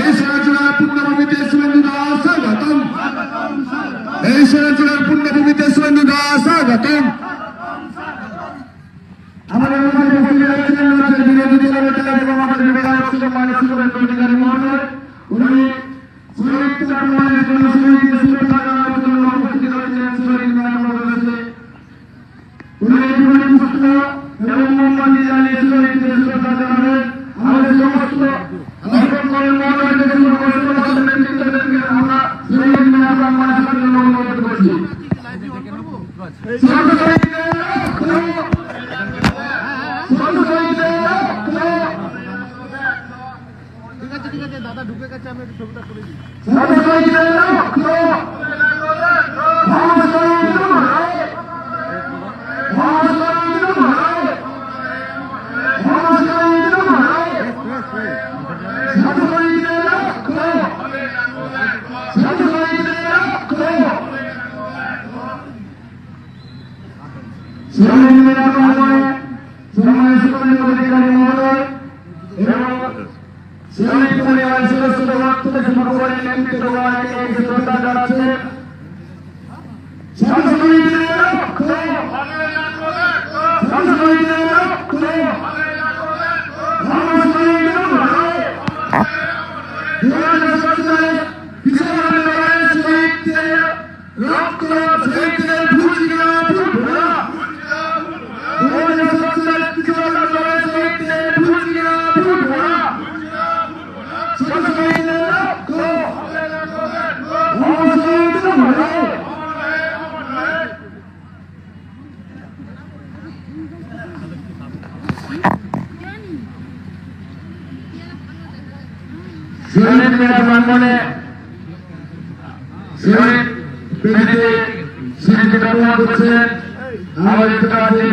এই সোনাচূড়ার পুণ্যভূমিতে শুভেন্দু দাস স্বাগতম। এই সোনাচূড়ার পুণ্যভূমিতে শুভেন্দু দাস স্বাগতম। আমাদের বিরোধী দলনেতা এবং আমাদের বিধায়ক সম্মানিত শুভেন্দু অধিকারী মহোদয়, উনি প্রমাণের জন্য উপস্থিত হয়েছেন। উনি এবং মোমবাতি জ্বালিয়ে শ্রদ্ধা জানাবেন। আমাদের সমস্ত নেতৃত্বদেরকে আমরা অনুরোধ করছি। দাদা ঢুকে গেছে, আমি একটু ছবিটা করে দিই।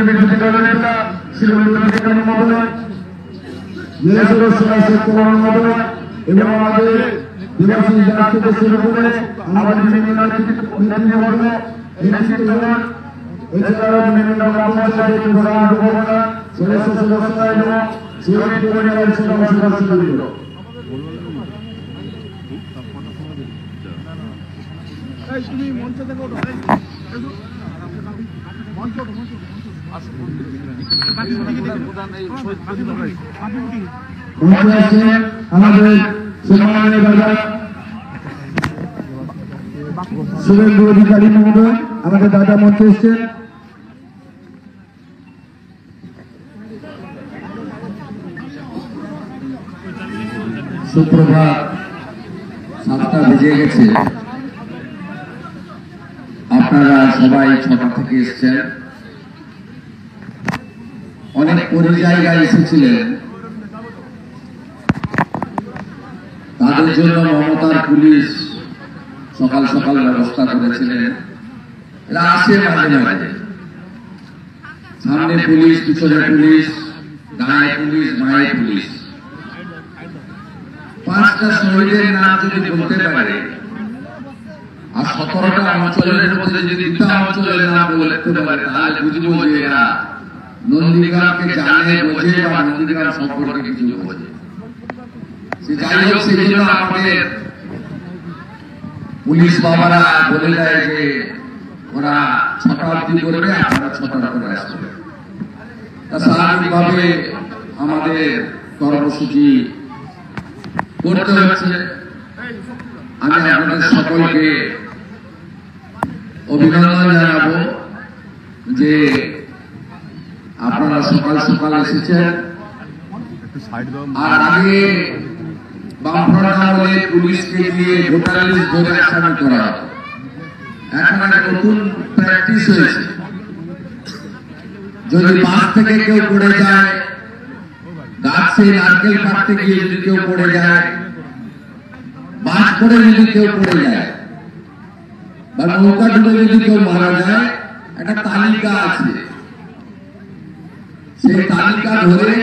বিরোধী দলনেতা শুভেন্দু অধিকারী মহোদয়, এবং আমাদের দিবাসী জেলা থেকে শুরু করে আমাদের বিভিন্ন নেতৃবর্গ, নেতৃত্বগণ, এছাড়াও বিভিন্ন গ্রাম পঞ্চায়েত প্রধান উপপ্রধান, সদস্য সদস্যরা এবং শহীদ পরিবারের সদস্যবৃন্দ, আমাদের শুভেন্দু অধিকারী মহোদয়, আমাদের দাদা মঞ্চে এসছেন। সুপ্রভাত, 7টা বেজে গেছে। আপনারা সবাই 6টা থেকে এসছেন। অনেক জায়গায় এসেছিলেন, তাদের জন্য মমতার পুলিশ সকাল সকাল ব্যবস্থা করেছিলেন। এরা আসে মাঝে মাঝে, সামনে পুলিশ, পিছনে পুলিশ, ডানে পুলিশ, বাঁয়ে পুলিশ। 5টা শহীদের নাম যদি বলতে পারে আর 17টা অঞ্চলের মধ্যে যদি 2টা অঞ্চলের নাম বলতে পারে, তাহলে বুঝবো যে এরা নন্দীগ্রামকে জানে, বোঝে বা নন্দীগ্রাম সম্পর্কে কিছু বোঝে। যাই হোক, সেই জন্য আমাদের পুলিশ বাবারা বলে দেয় যে ওরা 6টা অবধি করবে, আপনারা 6টা করে আসবে। তা স্বাভাবিকভাবে আমাদের কর্মসূচি করতে হচ্ছে। আমি আপনাদের সকলকে অভিনন্দন জানাবো যে আপনারা সকাল সকাল এসেছেন। আর আগে বামফ্রন্ট আমলে পুলিশকে দিয়ে ভোটার লিস্ট ধরে আসামি করা হতো। এখন একটা নতুন প্র্যাকটিস হয়েছে, যদি বাস থেকে কেউ পড়ে যায়, গাছে নারকেল পাড়তে গিয়ে যদি কেউ পড়ে যায়, বাস করে যদি কেউ পড়ে যায়, বা নৌকা ডুবে যদি কেউ মারা যায়, একটা তালিকা আছে। সেই তালিকা ধরে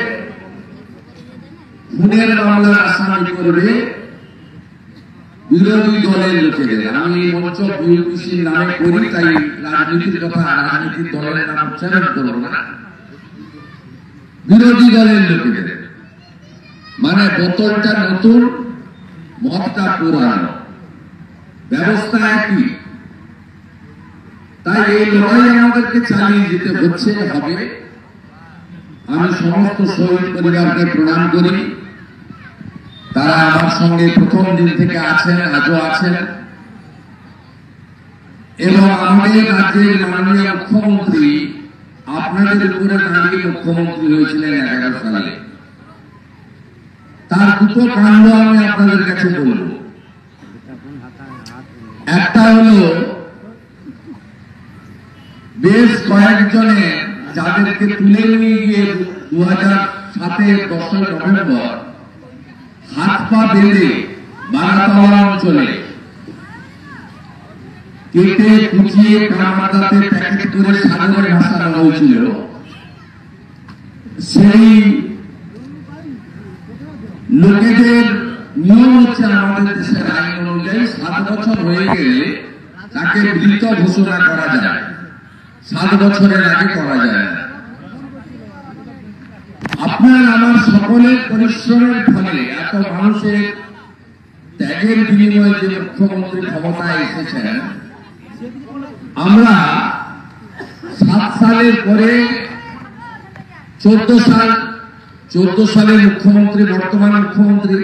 খুনের মামলার আসামি করবে বিরোধী দলের লোকেদের। আমি মঞ্চ বিউটিসির নামে করি, তাই রাজনীতির কথা, রাজনীতির দলের নাম উচ্চারণ করব না। বিরোধী দলের লোকেদের মানে বোতলটা নতুন, মতটা পুরানো, ব্যবস্থা একই। তাই এই লড়াই আমাদেরকে চালিয়ে যেতে হচ্ছে হবে। আমি সমস্ত শহীদ পরিবারকে প্রণাম করি। তারা আমার সঙ্গে প্রথম দিন থেকে আছেন, আজও আছেন, এবং আমাদের রাজ্যের মাননীয় মুখ্যমন্ত্রী আপনাদের উপরে দাঁড়িয়ে মুখ্যমন্ত্রী হয়েছিলেন 11 সালে। তার দুটো কাণ্ড আমি আপনাদের কাছে বলব। একটা হলো বেশ কয়েকজনে যাদেরকে তুলে নিয়ে গিয়ে 2007-এর 10 নভেম্বর হাত পা বেঁধে বাগাতলা অঞ্চলে কেটে কুচিয়ে কামাতাতে প্যাকেট করে সাগরে ভাসানো হয়েছিল। সেই লোকেদের নিয়ম হচ্ছে আমাদের দেশের আইন অনুযায়ী 7 বছর হয়ে গেলে তাকে মৃত ঘোষণা করা যায়, 7 বছরের আগে করা যায় না। আপনার আমার সকলের পরিশ্রমের ফলে এত মানুষের ত্যাগের বিনিময়ে যে মুখ্যমন্ত্রী ক্ষমতায় এসেছেন, আমরা 7 সালের পরে 14 সালের মুখ্যমন্ত্রী, বর্তমান মুখ্যমন্ত্রী,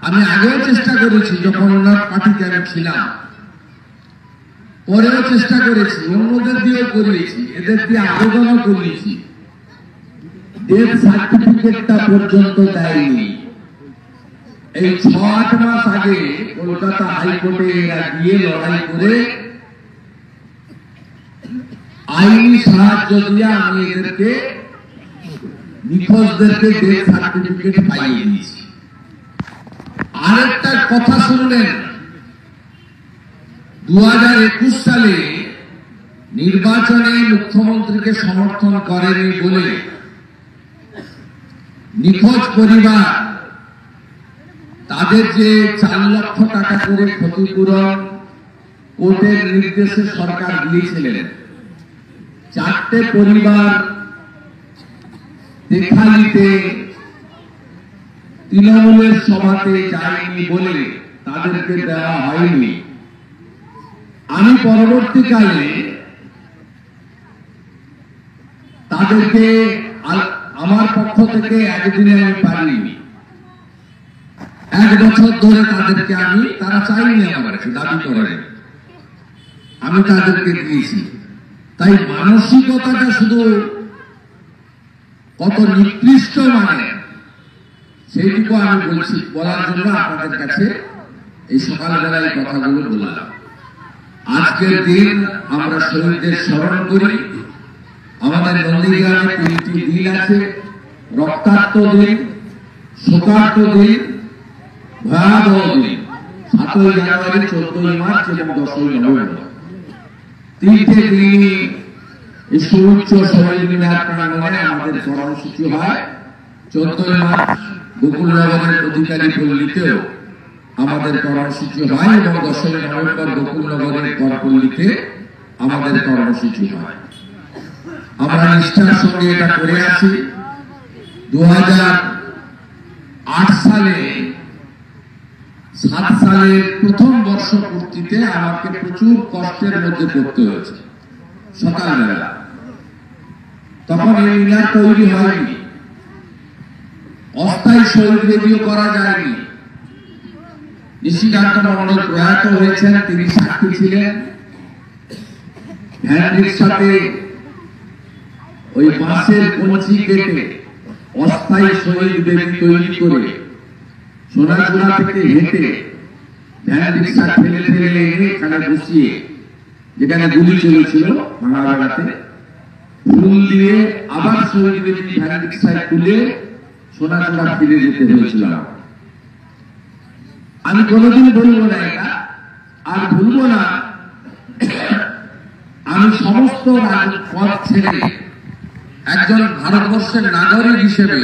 আমি আগেও চেষ্টা করেছি, যখন ওনার পার্টিতে আমি ছিলাম, পরেও চেষ্টা করেছি, অন্যদের দিয়েও করিয়েছি, এদের দিয়ে আবেদনও করিয়েছি, ডেথ সার্টিফিকেটটা পর্যন্ত দেয়নি। এই 6-8 মাস আগে কলকাতা হাইকোর্টে এরা গিয়ে লড়াই করে আইনি সাহায্য দিয়ে আমি এদেরকে নিখোঁজদেরকে ডেথ সার্টিফিকেট পাইয়ে দিয়েছি। আরেকটা কথা শুনলেন, 2021 সালে নির্বাচনে মুখ্যমন্ত্রীকে সমর্থন করেনি বলে নিখোঁজ পরিবার তাদের যে 4 লক্ষ টাকা করে ক্ষতিপূরণ কোর্টের নির্দেশে সরকার দিয়েছিলেন, 4টে পরিবার দেখালিতে তৃণমূলের সভাতে যায়নি বলে তাদেরকে দেওয়া হয়নি। আমি পরবর্তীকালে তাদেরকে আমার পক্ষ থেকে একদিনে আমি পারিনি, 1 বছর ধরে তাদেরকে তারা চাইনি, আমার কাছে দাবি করেন, আমি তাদেরকে দিয়েছি। তাই মানসিকতাটা শুধু কত নিকৃষ্ট মানে সেইটুকু আমি বলছি, বলার জন্য আপনাদের কাছে এই সকালবেলায় কথাগুলো বললাম। আজকের দিন আমরা শহীদদের স্মরণ করি। আমাদের নন্দীগ্রামে 3টি দিন আছে, রক্তাক্ত দিন, শোকার্ত দিন, ভয়াবহ দিন, 7ই জানুয়ারি, 14ই মার্চ এবং 10ই নভেম্বর। 3টে দিন এই সুউচ্চ শহীদ মিনার প্রাঙ্গণে আমাদের কর্মসূচি হয়। 14ই মার্চ গোকুলনগরের অধিকারী পল্লীতেও আমাদের কর্মসূচি হয় এবং 10ই নভেম্বর গোকুলনগরের করপল্লীতে আমাদের কর্মসূচি হয়। আমরা নিষ্ঠার সঙ্গে এটা করে আছি। 2008 সালে 7 সালের প্রথম বর্ষপূর্তিতে আমাকে প্রচুর কষ্টের মধ্যে পড়তে হয়েছে। সকালবেলা তখন এই মিনার তৈরি হয়নি, অস্থায়ী শহীদ বেদিও করা যায়নি। নিশিকান্ত মন্ডল প্রয়াত হয়েছেন, তিনি সাক্ষী ছিলেন। ভ্যান রিক্সাতে ওই বাঁশের কঞ্চি কেটে অস্থায়ী শহীদ বেদি তৈরি করে সোনাচূড়া থেকে হেঁটে ভ্যান রিক্সা ঠেলে ঠেলে এনে এখানে বসিয়ে, যেখানে গুলি চলেছিল ভাঙাভাঙাতে, ফুল দিয়ে আবার শহীদ বেদি ভ্যান রিক্সায় তুলে সোনাচূড়া ফিরে যেতে হয়েছিল। আমি কোনোদিন বলবো না এটা, আর ভুলবো না। আমি সমস্ত পথ ছেড়ে একজন ভারতবর্ষের নাগরিক হিসেবে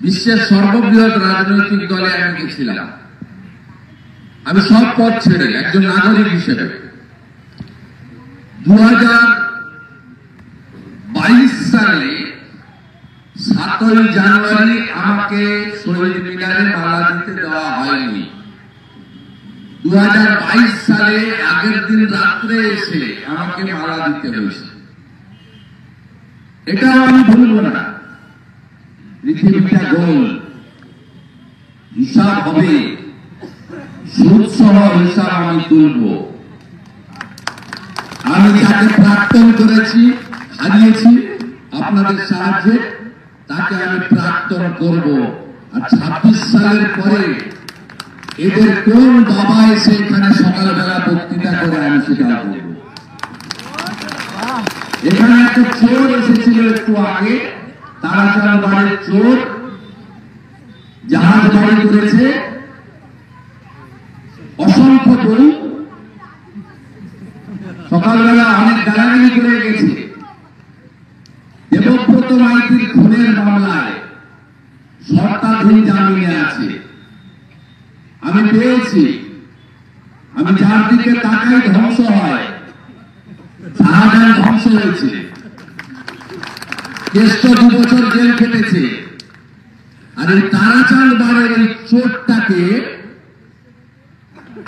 বিশ্বের সর্ববৃহৎ রাজনৈতিক দলে আমি গেছিলাম। আমি সব পথ ছেড়ে একজন নাগরিক হিসেবে 2022 সালে 7ই জানুয়ারি আমাকে শহীদ মিনারে মালা দিতে দেওয়া হয়নি। 2022 সালে আগের দিন রাত্রে এসে আমাকে মালা দিতে হয়েছে। এটাও আমি ভুলব না। পৃথিবীটা গোল, হিসাব হবে, সুদ সহ হিসাব আমি তুলব। আমি যাকে প্রাক্তন করেছি, হারিয়েছি আপনাদের সাহায্যে, তাকে আমি প্রাক্তন করব। আর 26 সালের পরে এদের কোন বাবা এসে এখানে সকালবেলা বক্তৃতা করে আমি সেটা করব। এখানে একটা চোর এসেছিল একটু আগে, তারাচাঁদ বাড়ির চোর, জাহাজ বাড়ি করেছে, অসংখ্য বই, সকালবেলা অনেক গালাগালি করে গেছে। দেবব্রত মাইতির খুনের মামলায় শর্তাধীন জামিনে আছে। আমি পেয়েছি, আমি যার দিকে তাকাই ধ্বংস হয়। শাহজাহান ধ্বংস হয়েছে, কেষ্ট 2 বছর জেল খেটেছে। আর এই তারাচাঁদ বাড়ির এই চোরটাকে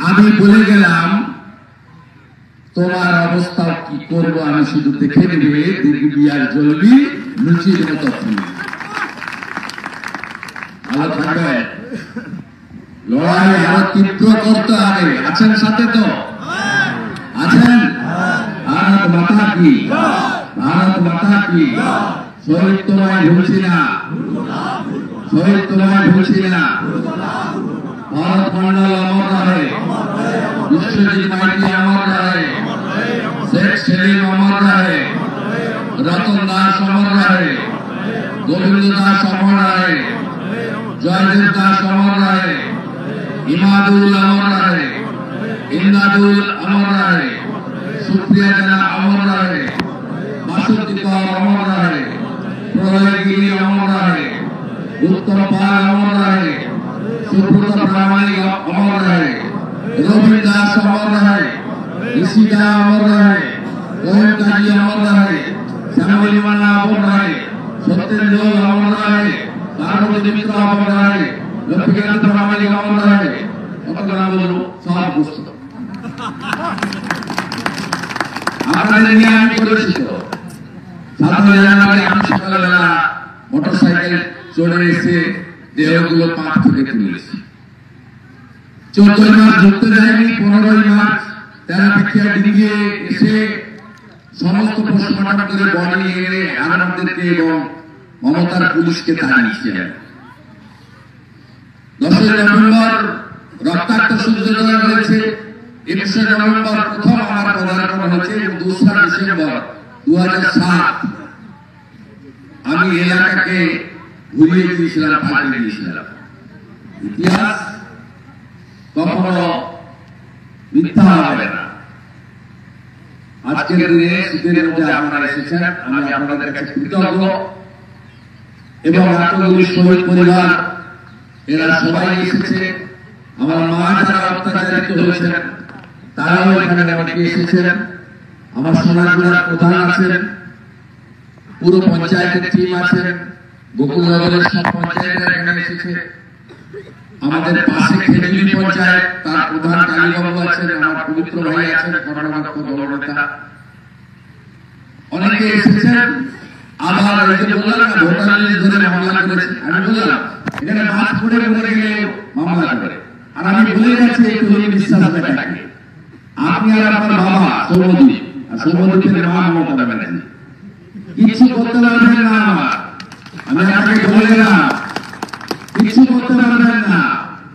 আমি বলে গেলাম, তোমার অবস্থা কি করবো আমি শুধু দেখে নেবে, দেখবি আর জ্বলবি লুচির মতো। ভালো থাকবে, লড়াই আরো তীব্র করতে হবে। আছেন সাথে তো? আছেন? ভারত মাতা কি, ভারত মাতা কি। শহীদ তোমায় ভুলছি না, শহীদ তোমায় ভুলছি না। ভারত মন্ডল অমর রহে, বিশ্বজিৎ মাইতি অমর রহে, শেখ সেলিম অমর রহে, রতন দাস অমর রহে, গোবিন্দ দাস অমর রহে, জয়দেব দাস অমর রহে, ইমাদুল অমর রহে, ইন্দাদুল অমর রহে, সুপ্রিয়া জানা অমর রহে, বাসন্তী কর অমর রহে, প্রলয়গিরি অমর রহে, উত্তম পাল অমর রহে, সুব্রত প্রামাণিক অমর রহে, রবীন দাস অমর রহে, ঋষিকা অমর রহে, ওম কাজী অমর রহে, শ্যামলী মান্না অমর রহে, সত্যেন্দ্র অমর রহে, পার্বতী মিত্র অমর রহে, লক্ষ্মীকান্ত প্রামাণিক অমর রহে। কত নাম বলবো, সব পুস্তক আপনাদের নিয়ে আমি করেছি। তো 7ই জানুয়ারি আমি সকালবেলা মোটরসাইকেল চড়ে এসে দেহগুলো পাঁচ থেকে তুলেছি। 14ই মার্চ ঢুকতে যায়নি, 15ই মার্চ তেরাপিঠিয়া ডিঙ্গিয়ে এসে সমস্ত পোস্টমর্টম করে বডি এনে আমাদেরকে এবং মমতার পুলিশকে তাড়িয়েছি। 10ই নভেম্বর রক্তাক্ত সূর্যোদয় হয়েছে। 21শে নভেম্বর প্রথম আমার পদার্পণ হয়েছে এবং 2রা ডিসেম্বর 2007 আমি এলাকাকে ঘুরিয়ে দিয়েছিলাম, পাল্টে দিয়েছিলাম। ইতিহাস কখনো মিথ্যা হবে না। আজকের দিনে শীতের মধ্যে আপনারা এসেছেন, আমি আপনাদের কাছে কৃতজ্ঞ। এবং এতগুলি শহীদ পরিবার, এরা সবাই এসেছে। আমার মা যারা অত্যাচারিত হয়েছেন তারাও এখানে অনেকে এসেছেন। আমার সোনারপুরের প্রধান আছেন, পুরো পঞ্চায়েতের টিম আছেন, গোকুলনগরের সব পঞ্চায়েতের এখানে এসেছে। আমাদের পাশে খেজুরি পঞ্চায়েত, তার প্রধান কালীবাবু আছেন, আমার পবিত্র ভাই আছেন, কর্ণাটক দলনেতা, অনেকে এসেছেন। আবার এই যে বললাম না ভোটার লিস্ট ধরে মামলা করেছে, আমি বললাম এখানে মাছ পড়ে মরে গেলে মামলা করে। আর আমি বলে গেছি এই তরুণ বিশ্বাস ব্যাটাকে, আপনি আর আপনার বাবা সৌমদ্বীপ, আর সৌমদ্বীপের মা মমতা ব্যানার্জি কিছু করতে পারবেন না। আমি আপনাকে বলে গেলাম কিছু করতে পারবেন না।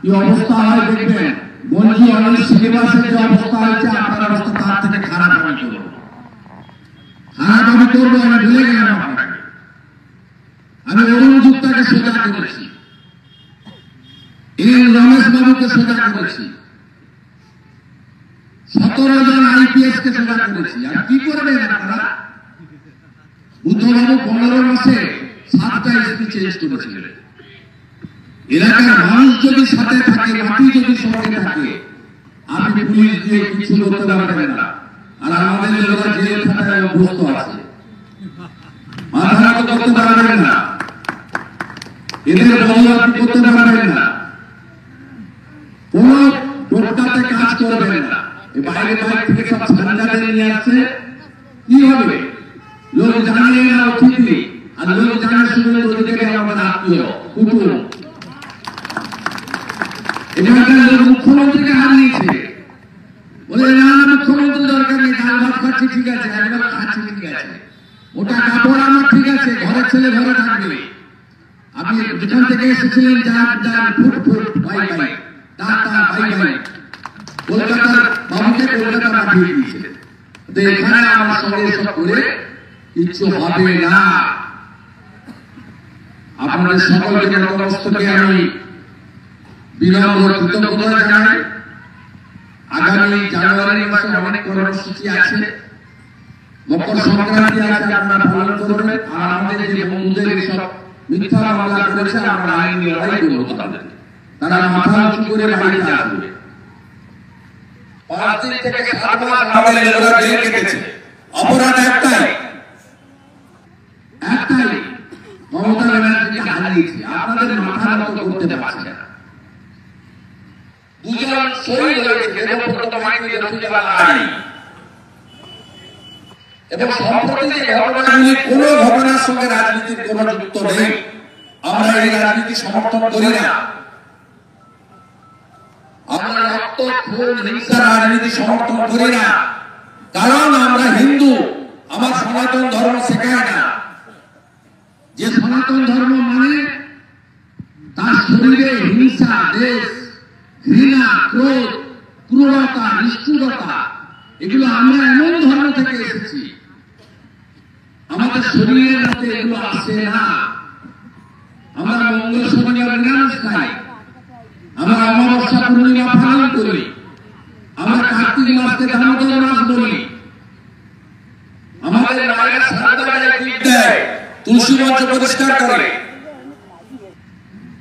কি অবস্থা হয় দেখবেন, বলছি অনেক শ্রীনিবাসের যে অবস্থা হয়েছে আপনার অবস্থা তার থেকে খারাপ আমি করবো, খারাপ আমি করবো। আমি ভুলে গেলাম আপনাকে। আমি অরুণ যুক্তাকে সোজা করেছি, এই রমেশ বাবুকে সোজা করেছি, 17 জন IPS কে সোজা করেছি। আর কি করবেন আপনারা? বুদ্ধবাবু 15 মাসে 7টা SP চেঞ্জ করেছিলেন। এলাকার মানুষ যদি সাথে থাকে, মাটি যদি সঙ্গে থাকে, আপনি পুলিশ দিয়ে কিছু করতে পারবেন না। আর আমাদের লোকেরা জেল খাটায় অভ্যস্ত আছে, মাথা করতে পারবেন না। এদের বদল আপনি করতে পারবেন না, কোন টোটকাতে কাজ করবেন না। বাইরে থেকে সব ঝান্ডাদের নিয়ে আসছে, কি হবে? লোক জানে না অতিথি, আর লোক জানা শুনে ওদিকে আমার আত্মীয় কুটুম। এখানকার মুখ্যমন্ত্রীকে হারিয়েছে, বলে না মুখ্যমন্ত্রী দরকার নেই, ডাল ভাত খাচ্ছি ঠিক আছে, একবার খাচ্ছি ঠিক আছে, ওটা কাপড় আমার ঠিক আছে, ঘরের ছেলে ঘরে থাকবে। আপনি যেখান থেকে এসেছিলেন যার foot foot bye bye tata bye bye, কলকাতার বাবুকে কলকাতা পাঠিয়ে দিয়েছে। তো এখানে আমার সঙ্গে সব করে কিচ্ছু হবে না। আপনাদের সকলকে নতমস্তকে আমি বিনম্র কৃতজ্ঞতা জানাই। আগামী জানুয়ারি মাসে অনেক কর্মসূচি আছে, মকর সংক্রান্তি আছে, আপনারা পালন করবেন। আর আমাদের যে বন্ধুদের সব মিথ্যা মামলা করেছে, আমরা আইনি লড়াই করবো তাদের, তারা মাথা উঁচু করে বাড়িতে আসবে। 5 দিন থেকে 7 মাস আমাদের লোকেরা জেল কেটেছে, অপরাধ একটাই মমতা ব্যানার্জিকে হারিয়েছে। আপনাদের মাথা নত করতে পারছে না। দুজন শহীদ হয়েছে, দেবব্রত মাইতি, রফিকুল্লাহ আলী। এবং সম্প্রতি যে ঘটনাগুলি, কোন ঘটনার সঙ্গে রাজনীতির কোন যুক্ত নেই। আমরা এই রাজনীতি সমর্থন করি না। আমরা রক্ত খুন হিংসা রাজনীতি সমর্থন করি না, কারণ আমরা হিন্দু। আমার সনাতন ধর্ম শেখায় না যে সনাতন ধর্ম মানে তার শরীরে হিংসা, দেশ, ঘৃণা, ক্রোধ, ক্রূরতা, নিষ্ঠুরতা, এগুলো আমরা এমন ধর্ম থেকে এসেছি, আমাদের শরীরের মধ্যে এগুলো আসে না। আমরা মঙ্গল শনিবার নিরামিষ খাই, আমরা অমাবস্যা পূর্ণিমা পালন করি, আমরা কার্তিক মাসকে দামোদর মাস বলি, আমাদের মায়েরা সাতবেলায় দীপ দেয়, তুলসী মঞ্চ পরিষ্কার করে,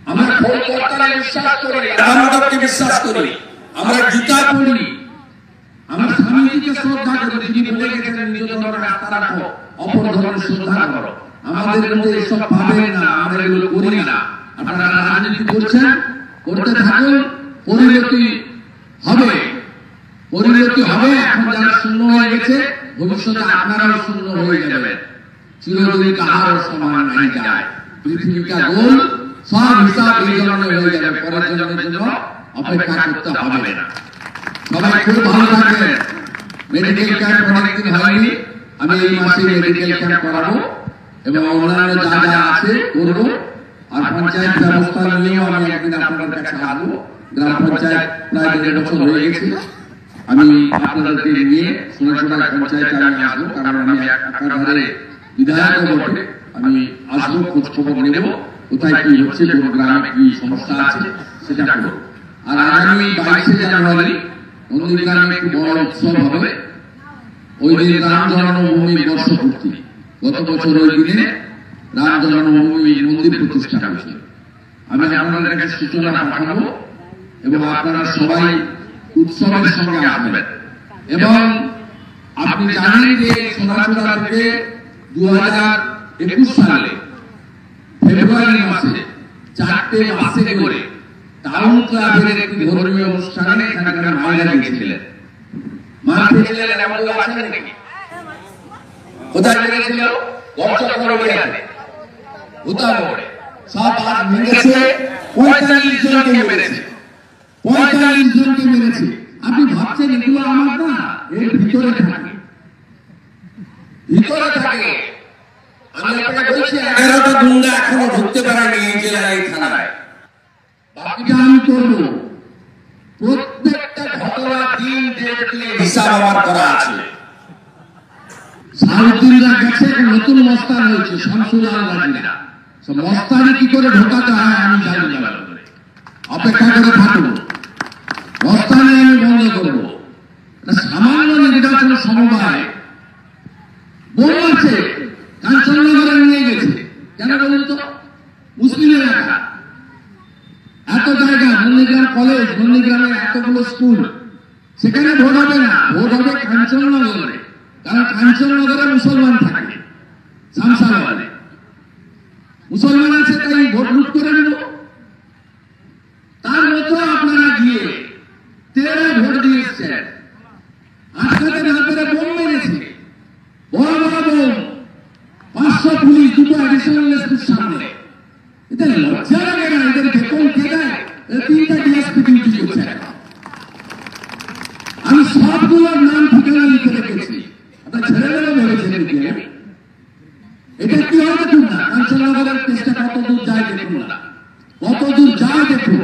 আমরা খোল করতালে বিশ্বাস করি, রামদেবকে বিশ্বাস করি, আমরা গীতা পড়ি, আমরা স্বামীজিকে শ্রদ্ধা করি, যিনি বলে গেছেন নিজ ধর্মের আস্থা রাখো, অপর ধর্মের শ্রদ্ধা করো। আমাদের মধ্যে এসব পাবেন না, আমরা এগুলো করি না। আপনারা রাজনীতি করছেন, করতে থাকুন, পরিণতি হবে। এখন যারা শূন্য হয়ে গেছে, ভবিষ্যতে আপনারাও শূন্য হয়ে যাবেন। চিরদিন কাহার সমান নাই যায়, পৃথিবীটা গোল, সব হিসাব এই জন্মে হয়ে যাবে, পরের জন্মের জন্য অপেক্ষা করতে হবে না। সবাই খুব ভালো থাকবেন। মেডিকেল ক্যাম্প অনেকদিন হয়নি, আমি এই মাসে মেডিকেল ক্যাম্প করাবো এবং অন্যান্য যা যা আছে করবো। আর পঞ্চায়েত ব্যবস্থা নিয়েও আমি একদিন আপনাদের কাছে আসবো। গ্রাম পঞ্চায়েত প্রায় 1.5 বছর হয়ে গেছে, আমি আপনাদেরকে নিয়ে সোনাচড়া পঞ্চায়েতে আমি আসবো, কারণ আমি একাধারে বিধায়ক বটে। আমি আসবো, খোঁজ খবর নেব, কোথায় কি হচ্ছে, কোন গ্রামে কি সমস্যা আছে সেটা করবো। আর আগামী 22শে জানুয়ারি নন্দীগ্রামে একটি বড় উৎসব হবে। ওই দিন রাম জন্মভূমি বর্ষপূর্তি। গত বছর ওই দিনে রাম জন্মভূমি মন্দির প্রতিষ্ঠা হয়েছিল। আমি আপনাদের কাছে সূচনা পাঠাবো এবং আপনারা সবাই উৎসবের সঙ্গে আসবেন। এবং আপনি জানেন যে সোনাচড়া থেকে 2021 সালে ফেব্রুয়ারি মাসে 4টে বাসে করে টাউন ক্লাবের একটি ধর্মীয় অনুষ্ঠানে এখানকার মায়েরা গিয়েছিলেন। মা গিয়েছিলেন এমন লোক আছেন নাকি? কোথায় গিয়েছিল? গঞ্চক্রমে, উত্তরবঙ্গে। সব বাদ ভেঙেছে, 45 জনকে মেরেছে, 45 জনকে মেরেছে। আপনি ভাবছেন এগুলো আমার না? এর ভিতরে থাকে, আমি আপনাকে বলছি 11টা গুন্ডা এখনো ঢুকতে পারেনি এই জেলায়, এই থানায়। বাকিটা আমি করবো। প্রত্যেকটা ঘটনা দিন দেখলে হিসাব আমার করা আছে। সাউদ্দিনরা গেছে, নতুন মস্তান হয়েছে, শামসুল আলম। মস্তানি কি করে ঢোকাতে হয় আমি জানি না, অপেক্ষা করে থাকবো। মস্তানি আমি বন্ধ করবো। সামান্য নির্বাচন সমবায় বলছে কাঞ্চননগরে নিয়ে গেছে, কেন বলুন তো? মুসলিম এলাকা, এত জায়গা, নন্দীগ্রাম কলেজ, নন্দীগ্রামের এতগুলো স্কুল, সেখানে ভোট হবে না, ভোট হবে কাঞ্চননগরে, কারণ কাঞ্চননগরে মুসলমান থাকে, শামসাবাদে। মুসলমান আছে তাই ভোট লুট করে নেব। তার মতো আপনারা গিয়ে 13 ভোট দিয়ে এসছেন, আজকে না করে বোম মেরেছে, বড় বড় বোম, 500 পুলিশ, 2টো অ্যাডিশনাল এসপির সামনে। এদের লজ্জা লাগে না? এদের বেতন কে দেয়? 3টা ডিএসপি ডিউটি করছে। আমি সবগুলোর নাম ঠিকানা লিখে রেখেছি, আপনার ছেলেমেয়েরা ভেবেছেন কি? এটা কি হয় দেখুন না, কাঞ্চননগরের কেসটা কতদূর যায় দেখুন না, কতদূর যায় দেখুন।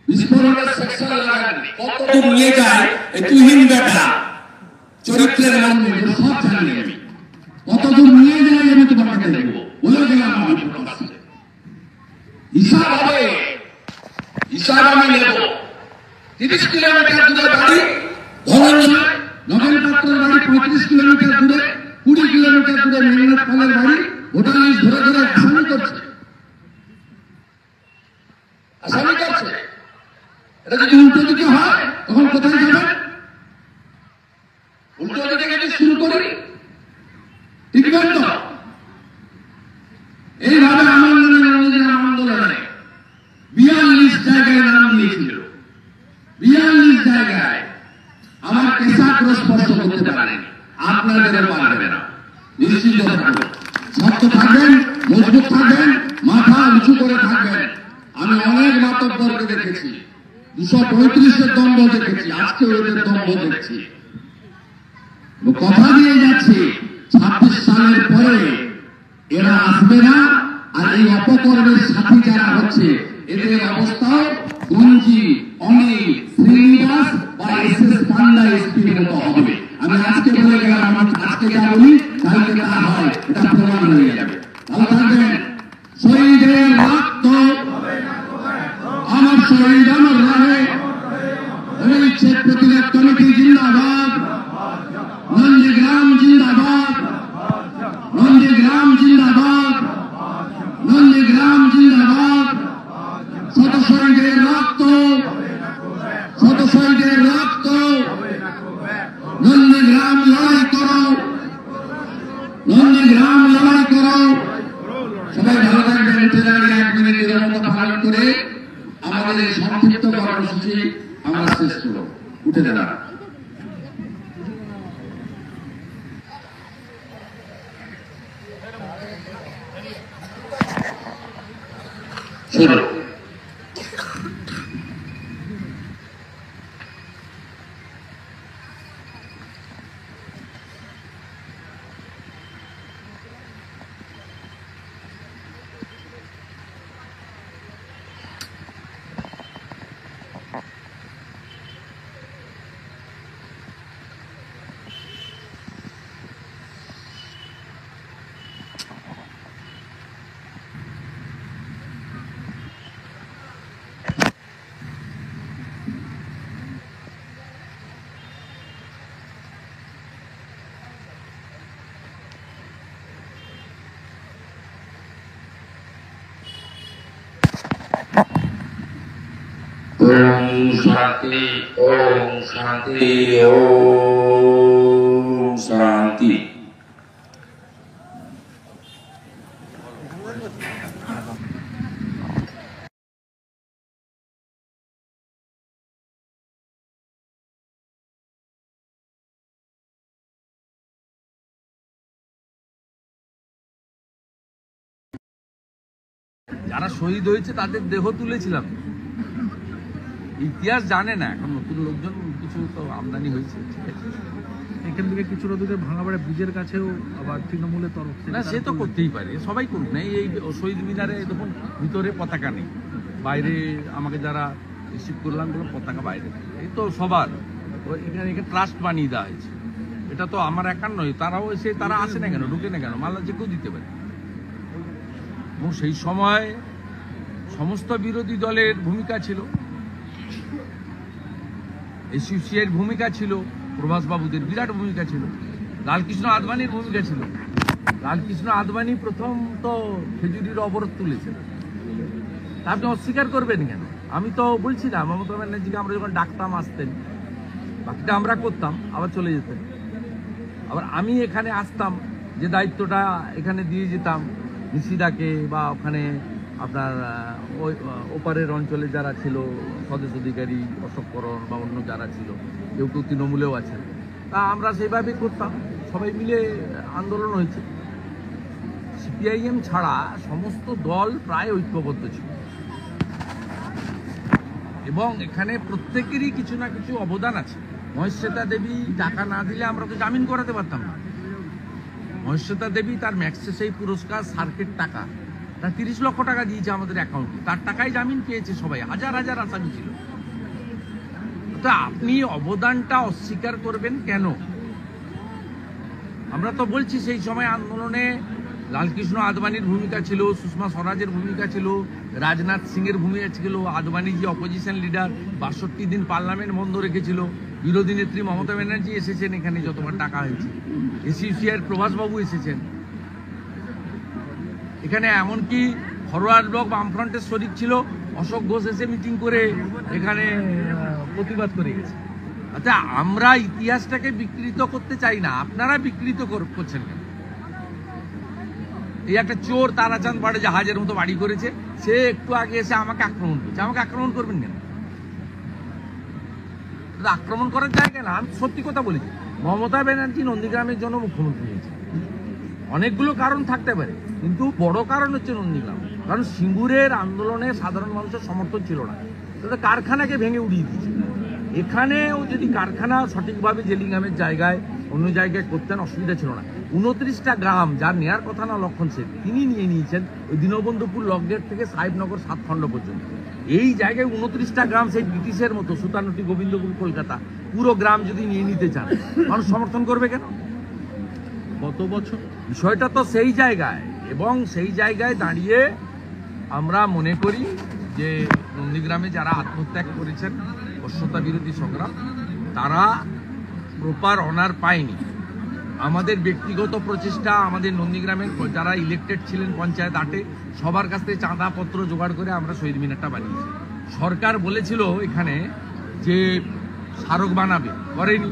বিস্ফোরণের সেকশন লাগাননি, কতদূর নিয়ে যায় এই তুহিন বেটা চরিত্রের নামে সব জানি আমি। কতদূর নিয়ে যায় আমি তোমাকে দেখবো, বলে গেলাম আমি প্রকাশ্যে। হিসাব হবে, হিসাব আমি নেব। 30 কিলোমিটার দূরে বাড়ি ধনঞ্জয়, নগেন পাত্রের বাড়ি 35 কিলোমিটার দূরে, 20 কিলোমিটার দূরে মেঘনাথ পালের বাড়ি। ভোটার লিস্ট ধরে ধরে আসামি করছে, আসামি করছে। এটা যদি উল্টো দিকে হয় তখন কোথায় যাবে? উল্টো দিকে যদি শুরু করি টিকবেন তো? এইভাবে আন্দোলনে 42 জায়গায় নাম দিয়েছিল, 42 জায়গায় আমার কেশাগ্র স্পর্শ করতে পারেনি, আপনাদের পারবে না। নিশ্চিত থাকবেন, শক্ত থাকবেন, মজবুত থাকবেন, মাথা উঁচু করে থাকবেন। আমি অনেক মাতব্বরকে দেখেছি, 235-এর দম্ভ দেখেছি, আজকে ওদের দম্ভ দেখছি। কথা দিয়ে যাচ্ছি 26 সালের পরে এরা আসবে না। আর এই অপকর্মের সাথী যারা হচ্ছে এদের অবস্থাও গঞ্জি, অনিল, শ্রীনিবাস বা SS পান্ডা এসপির মতো হবে। আমি আজকে বলে গেলাম, আমি আজকে যা বলি কালকে তা হয়, এটা প্রমাণ হয়ে যাবে। ভালো থাকবেন। শহীদের রক্ত আমার শহীদ আমার রাহে, রয়েছে প্রতিরোধ কমিটি জিন্দাবাদ, নন্দীগ্রাম জিন্দাবাদ, নন্দীগ্রাম জিন্দাবাদ, নন্দীগ্রাম জিন্দাবাদ। শত শহীদের রক্ত, শত শহীদের রক্ত, নন্দীগ্রাম লড়াই করো, নন্দীগ্রাম লড়াই করো। সবাই ভালো থাকবেন। 1 মিনিটের মতো পালন করে আমাদের এই সংক্ষিপ্ত কর্মসূচি আমরা শেষ করব। উঠে দাঁড়ান। শুরু। ओम शांति, ओम शांति, ओम शांति। যারা শহীদ হয়েছে তাদের দেহ তুলেছিলাম। ইতিহাস জানে না, এখন নতুন লোকজন কিছু তো আমদানি হয়েছে। এখান থেকে কিছুটা দূরে ভাঙাবাড়া ব্রিজের কাছেও আবার তৃণমূলের তরফ থেকে না, সে তো করতেই পারে, সবাই করুক না। এই শহীদ মিনারে দেখুন ভিতরে পতাকা নেই, বাইরে আমাকে যারা রিসিভ করলাম বললো পতাকা বাইরে, এই তো সবার এখানে ট্রাস্ট বানিয়ে দেওয়া হয়েছে। এটা তো আমার একার নয়, তারাও এসে তারা আসে না কেন, ঢুকে না কেন, মাল্লা যে কেউ দিতে পারে। এবং সেই সময় সমস্ত বিরোধী দলের ভূমিকা ছিল, এসইউসিআইয়ের ভূমিকা ছিল, প্রভাস বাবুদের বিরাট ভূমিকা ছিল, লালকৃষ্ণ আদবানির ভূমিকা ছিল। লালকৃষ্ণ আদবানি প্রথম তো খেজুরির অবরোধ তুলেছেন, তা আপনি অস্বীকার করবেন কেন? আমি তো বলছি না, মমতা ব্যানার্জিকে আমরা যখন ডাকতাম আসতেন, বাকিটা আমরা করতাম, আবার চলে যেতেন। আবার আমি এখানে আসতাম, যে দায়িত্বটা এখানে দিয়ে যেতাম, নিশিদাকে বা ওখানে আপনার ওই ওপারের অঞ্চলে যারা ছিল স্বদেশ অধিকারী, অশোক করণ বা অন্য যারা ছিল, কেউ কেউ তৃণমূলেও আছেন, তা আমরা সেইভাবেই করতাম, সবাই মিলে আন্দোলন হয়েছে। সিপিআইএম ছাড়া সমস্ত দল প্রায় ঐক্যবদ্ধ ছিল এবং এখানে প্রত্যেকেরই কিছু না কিছু অবদান আছে। মহেশ্বেতা দেবী টাকা না দিলে আমরা তো জামিন করাতে পারতাম না। মহেশ্বেতা দেবী তার ম্যাক্সেসেই পুরস্কার সার্কেট টাকা, তার 30 লক্ষ টাকা দিয়েছে আমাদের অ্যাকাউন্টে, তার টাকায় জামিন পেয়েছে সবাই, হাজার হাজার আসামি ছিল। তো আপনি অবদানটা অস্বীকার করবেন কেন? আমরা তো বলছি সেই সময় আন্দোলনে লালকৃষ্ণ আদবানির ভূমিকা ছিল, সুষমা স্বরাজের ভূমিকা ছিল, রাজনাথ সিংয়ের ভূমিকা ছিল, আদবানি যে অপোজিশন লিডার 62 দিন পার্লামেন্ট বন্ধ রেখেছিল, বিরোধী নেত্রী মমতা ব্যানার্জি এসেছেন এখানে যতবার টাকা হয়েছে, এসইউসিআইয়ের প্রভাসবাবু এসেছেন এখানে, এমনকি ফরওয়ার্ড ব্লক বামফ্রন্টের শরিক ছিল, অশোক ঘোষ এসে মিটিং করে এখানে প্রতিবাদ করে গেছে। আচ্ছা, আমরা ইতিহাসটাকে বিকৃত করতে চাই না, আপনারা বিকৃত করছেন কেন? এই একটা চোর তারাচাঁদ পাড়ে জাহাজের মতো বাড়ি করেছে, সে একটু আগে এসে আমাকে আক্রমণ করছে, আমাকে আক্রমণ করবেন কেন? আক্রমণ করার জায়গা না। আমি সত্যি কথা বলেছি, মমতা ব্যানার্জি নন্দীগ্রামের জন্য মুখ্যমন্ত্রী হয়েছে, অনেকগুলো কারণ থাকতে পারে, কিন্তু বড় কারণ হচ্ছে নন্দীগ্রাম। কারণ সিঙ্গুরের আন্দোলনে সাধারণ মানুষের সমর্থন ছিল না, তাদের কারখানাকে ভেঙে উড়িয়ে দিয়েছে। এখানেও যদি কারখানা সঠিকভাবে জেলিংহামের জায়গায় অন্য জায়গায় করতেন অসুবিধা ছিল না। 29টা গ্রাম যার নেওয়ার কথা না লক্ষণ সেন, তিনি নিয়ে নিয়েছেন ওই দীনবন্ধুপুর লকগেট থেকে সাহেবনগর 7 খণ্ড পর্যন্ত। এই জায়গায় 29টা গ্রাম সেই ব্রিটিশের মতো সুতানুটি, গোবিন্দপুর, কলকাতা পুরো গ্রাম যদি নিয়ে নিতে চান, মানুষ সমর্থন করবে কেন? গত বছর বিষয়টা তো সেই জায়গায়, এবং সেই জায়গায় দাঁড়িয়ে আমরা মনে করি যে নন্দীগ্রামে যারা আত্মত্যাগ করেছেন বশ্যতা বিরোধী সংগ্রাম, তারা প্রপার অনার পায়নি। আমাদের ব্যক্তিগত প্রচেষ্টা, আমাদের নন্দীগ্রামের যারা ইলেক্টেড ছিলেন পঞ্চায়েত 8-এ, সবার কাছ থেকে চাঁদাপত্র জোগাড় করে আমরা শহীদ মিনারটা বানিয়েছি। সরকার বলেছিল এখানে যে স্মারক বানাবে, করেনি।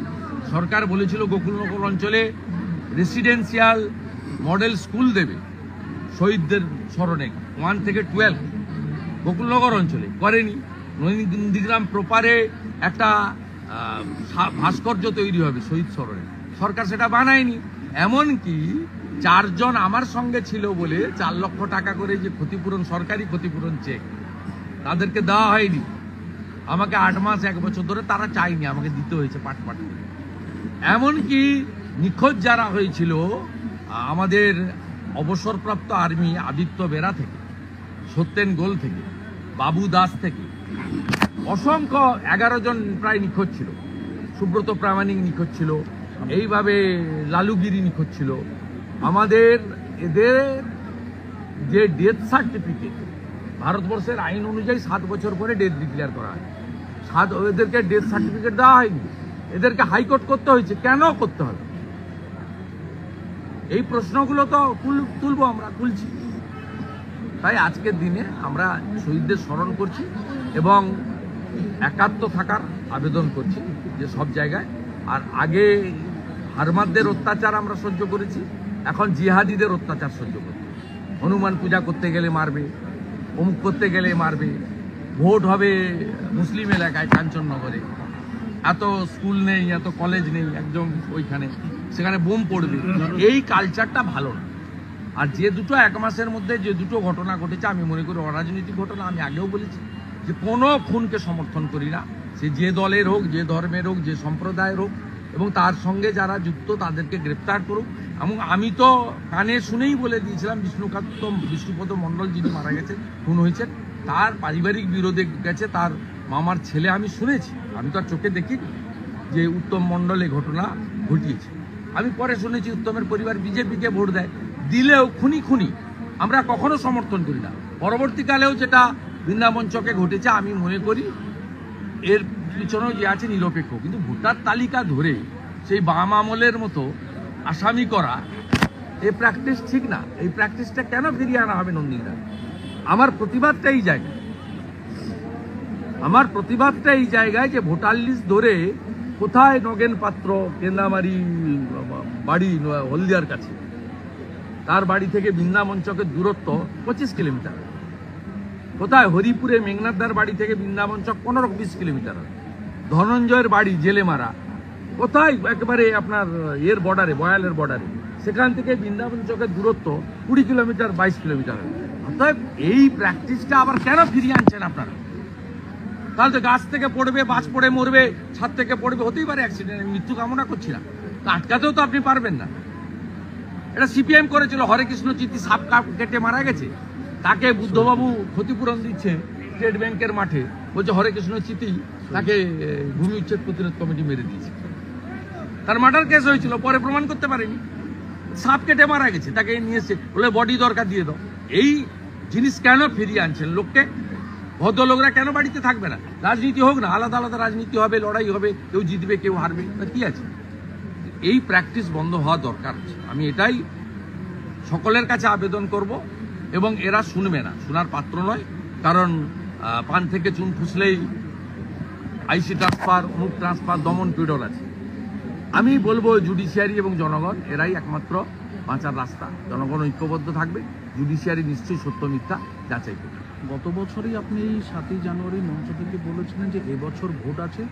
সরকার বলেছিল গোকুলনগর অঞ্চলে রেসিডেন্সিয়াল মডেল স্কুল দেবে শহীদদের স্মরণে 1 থেকে 12 গোকুলনগর অঞ্চলে, করেনি। নন্দীগ্রাম প্রপারে একটা ভাস্কর্য তৈরি হবে শহীদ স্মরণে, সরকার সেটা বানায়নি। এমনকি 4 জন আমার সঙ্গে ছিল বলে 4 লক্ষ টাকা করে যে ক্ষতিপূরণ, সরকারি ক্ষতিপূরণ চেক, তাদেরকে দেওয়া হয়নি। আমাকে 8 মাস 1 বছর ধরে তারা চাইনি, আমাকে দিতে হয়েছে পাট পাট করে। এমনকি নিখোঁজ যারা হয়েছিল আমাদের অবসরপ্রাপ্ত আর্মি আদিত্য বেরা থেকে, সত্যেন গোল থেকে, বাবু দাস থেকে, অসংখ্য 11 জন প্রায় নিখোঁজ ছিল, সুব্রত প্রামাণিক নিখোঁজ ছিল, এইভাবে লালুগিরি নিখোঁজ ছিল। আমাদের এদের যে ডেথ সার্টিফিকেট, ভারতবর্ষের আইন অনুযায়ী 7 বছর পরে ডেথ ডিক্লেয়ার করা হয়, এদেরকে ডেথ সার্টিফিকেট দেওয়া হয়নি, এদেরকে হাইকোর্ট করতে হয়েছে। কেন করতে হবে? এই প্রশ্নগুলো তো তুলবো, আমরা তুলছি। তাই আজকের দিনে আমরা শহীদদের স্মরণ করছি এবং একাত্ম থাকার আবেদন করছি যে সব জায়গায়। আর আগে হারমাদদের অত্যাচার আমরা সহ্য করেছি, এখন জিহাদিদের অত্যাচার সহ্য করছি। হনুমান পূজা করতে গেলে মারবে, অমুক করতে গেলে মারবে, ভোট হবে মুসলিম এলাকায় কাঞ্চননগরে, এত স্কুল নেই, এত কলেজ নেই, একদম ওইখানে সেখানে বোম পড়বে। এই কালচারটা ভালো না। আর যে দুটো 1 মাসের মধ্যে যে দুটো ঘটনা ঘটেছে, আমি মনে করি অরাজনৈতিক ঘটনা। আমি আগেও বলেছি যে কোনো খুনকে সমর্থন করি না, সে যে দলের হোক, যে ধর্মের হোক, যে সম্প্রদায়ের হোক, এবং তার সঙ্গে যারা যুক্ত তাদেরকে গ্রেপ্তার করুক। এবং আমি তো কানে শুনেই বলে দিয়েছিলাম, বিষ্ণুপদ মণ্ডল যিনি মারা গেছেন, খুন হয়েছেন, তার পারিবারিক বিরোধে গেছে তার মামার ছেলে। আমি শুনেছি, আমি তো আর চোখে দেখিনি যে উত্তম মণ্ডল এই ঘটনা ঘটিয়েছে। আমি পরে শুনেছি উত্তমের পরিবার বিজেপিকে ভোট দেয়, দিলেও খুনি আমরা কখনো সমর্থন করি না। পরবর্তীকালেও যেটা বৃন্দাবন চকে ঘটেছে, আমি মনে করি এর পিছনেও যে আছে নিরপেক্ষ। কিন্তু ভোটার তালিকা ধরে সেই বাম আমলের মতো আসামি করা, এই প্র্যাকটিস ঠিক না। এই প্র্যাকটিসটা কেন ফিরিয়ে আনা হবে নন্দীগ্রামে? আমার প্রতিবাদটা এই জায়গায়, যে ভোটার লিস্ট ধরে কোথায় নগেন পাত্র, কেন্দামারি বাড়ি হলদিয়ার কাছে, তার বাড়ি থেকে বৃন্দাবন চকের দূরত্ব 25 কিলোমিটার। কোথায়? হরিপুরে মেঘনাথদার বাড়ি থেকে বৃন্দাবন চক 15-20 কিলোমিটার। ধনঞ্জয়ের বাড়ি জেলেমারা কোথায়? একেবারে আপনার এর বর্ডারে, বয়ালের বর্ডারে। সেখান থেকে বৃন্দাবন চকের দূরত্ব 20 কিলোমিটার, 22 কিলোমিটার। অর্থাৎ এই প্র্যাকটিসটা আবার কেন ফিরিয়ে আনছেন আপনারা? তাহলে তো গাছ থেকে পড়বে, বাজ পড়ে মরবে, ছাদ থেকে পড়বে, হতেই পারে অ্যাক্সিডেন্ট। মৃত্যু কামনা করছি না, আটকাতেও তো আপনি পারবেন না। এটা সিপিএম করেছিল, হরে কৃষ্ণ চিত্তি সাপ কেটে মারা গেছে, তাকে বুদ্ধবাবু ক্ষতিপূরণ দিচ্ছে স্টেট ব্যাংকের মাঠে, বলছে হরে কৃষ্ণ চিত্তি তাকে ভূমি উচ্ছেদ প্রতিরোধ কমিটি মেরে দিয়েছে। তার মার্ডার কেস হয়েছিল, পরে প্রমাণ করতে পারেনি, সাপ কেটে মারা গেছে, তাকে নিয়ে এসছে, বলে বডি দরকার দিয়ে দাও। এই জিনিস কেন ফিরিয়ে আনছেন লোককে? ভদ্রলোকরা কেন বাড়িতে থাকবে না? রাজনীতি হোক না, আলাদা আলাদা রাজনীতি হবে, লড়াই হবে, কেউ জিতবে কেউ হারবে, কি আছে? এই প্র্যাকটিস বন্ধ হওয়া দরকার। আমি এটাই সকলের কাছে আবেদন করব, এবং এরা শুনবে না, শোনার পাত্র নয়। কারণ পান থেকে চুন ফুসলেই আইসি ট্রান্সফার, মুখ ট্রান্সফার, দমন পীড়ন আছে। আমি বলবো জুডিশিয়ারি এবং জনগণ এরাই একমাত্র বাঁচার রাস্তা। জনগণ ঐক্যবদ্ধ থাকবে, জুডিশিয়ারি নিশ্চয়ই সত্য মিথ্যা যাচাই করবে। গত বছরই আপনি এই 7ই জানুয়ারি মঞ্চ থেকে বলেছিলেন যে এবছর ভোট আছে,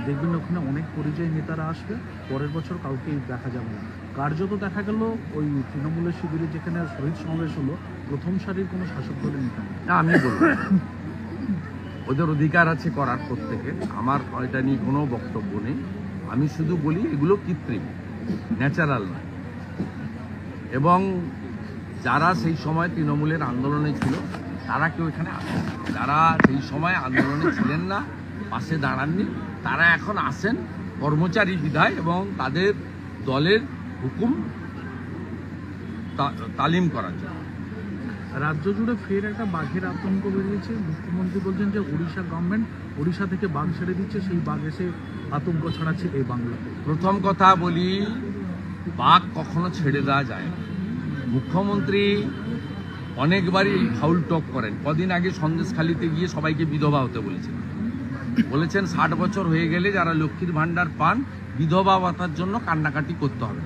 দেখবেন ওখানে অনেক পরিযায়ী নেতারা আসবে, পরের বছর কাউকে দেখা যাবে না। কার্যত দেখা গেল ওই তৃণমূলের শিবিরে যেখানে শহীদ সমাবেশ হলো, প্রথম সারির কোনো শাসক দলের নেতা নেই। না, আমি বলবো ওদের অধিকার আছে করার, প্রত্যেকের। আমার এটা নিয়ে কোনো বক্তব্য নেই। আমি শুধু বলি এগুলো কৃত্রিম, ন্যাচারাল নয়। এবং যারা সেই সময় তৃণমূলের আন্দোলনে ছিল তারা কেউ এখানে আসেন, যারা সেই সময় আন্দোলনে ছিলেন না, পাশে দাঁড়াননি, তারা এখন আসেন কর্মচারী বিধায় এবং তাদের দলের হুকুম তালিম করার জন্য। রাজ্য জুড়ে ফের একটা বাঘের আতঙ্ক বেরিয়েছে। মুখ্যমন্ত্রী বলছেন যে উড়িষ্যা গভর্নমেন্ট উড়িষ্যা থেকে বাঘ ছেড়ে দিচ্ছে, সেই বাঘ এসে আতঙ্ক ছড়াচ্ছে এই বাংলাতে। প্রথম কথা বলি, বাঘ কখনো ছেড়ে দেওয়া যায় না। মুখ্যমন্ত্রী অনেকবারই এই ফাউল টক করেন। কদিন আগে সন্দেশখালিতে গিয়ে সবাইকে বিধবা হতে বলেছেন 60 বছর হয়ে গেলে যারা লক্ষ্মীর ভাণ্ডার পান, বিধবা ভাতার জন্য কান্নাকাটি করতে হবে।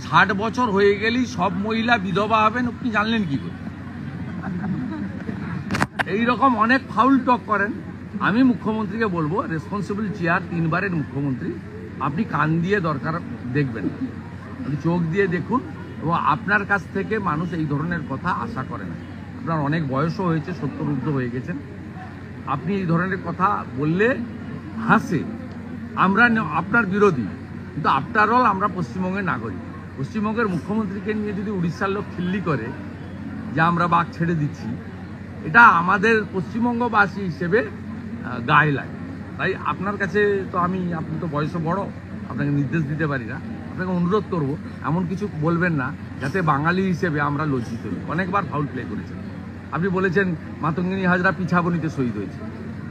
60 বছর হয়ে গেলেই সব মহিলা বিধবা হবেন, আপনি জানলেন কি করে? এইরকম অনেক ফাউল টক করেন। আমি মুখ্যমন্ত্রীকে বলবো, রেসপন্সিবল চেয়ার, 3 বারের মুখ্যমন্ত্রী, আপনি কান দিয়ে দরকার দেখবেন, আপনি চোখ দিয়ে দেখুন। এবং আপনার কাছ থেকে মানুষ এই ধরনের কথা আশা করে না। আপনার অনেক বয়সও হয়েছে, 70 ঊর্ধ্ব হয়ে গেছেন, আপনি এই ধরনের কথা বললে হাসে। আমরা আপনার বিরোধী, কিন্তু আফটার অল আমরা পশ্চিমবঙ্গের নাগরিক। পশ্চিমবঙ্গের মুখ্যমন্ত্রীকে নিয়ে যদি উড়িষ্যার লোক খিল্লি করে যে আমরা বাঘ ছেড়ে দিচ্ছি, এটা আমাদের পশ্চিমবঙ্গবাসী হিসেবে গায়ে লাগে। তাই আপনার কাছে তো আপনি তো বয়সে বড়, আপনাকে নির্দেশ দিতে পারি না। আপনাকে অনুরোধ করব, এমন কিছু বলবেন না যাতে বাঙালি হিসেবে আমরা লজ্জিত হই। অনেকবার ফাউল প্লে করেছেন। আপনি বলেছেন মাতঙ্গিনী হাজরা পিছাবনিতে শহীদ হয়েছে,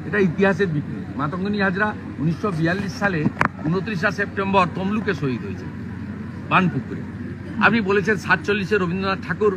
এটা ইতিহাসের বিকৃতি। মাতঙ্গিনী হাজরা 1942 সালে 29 সেপ্টেম্বর তমলুকে শহীদ হয়েছে বানপুকুরে। আপনি বলেছেন 47-এ রবীন্দ্রনাথ ঠাকুর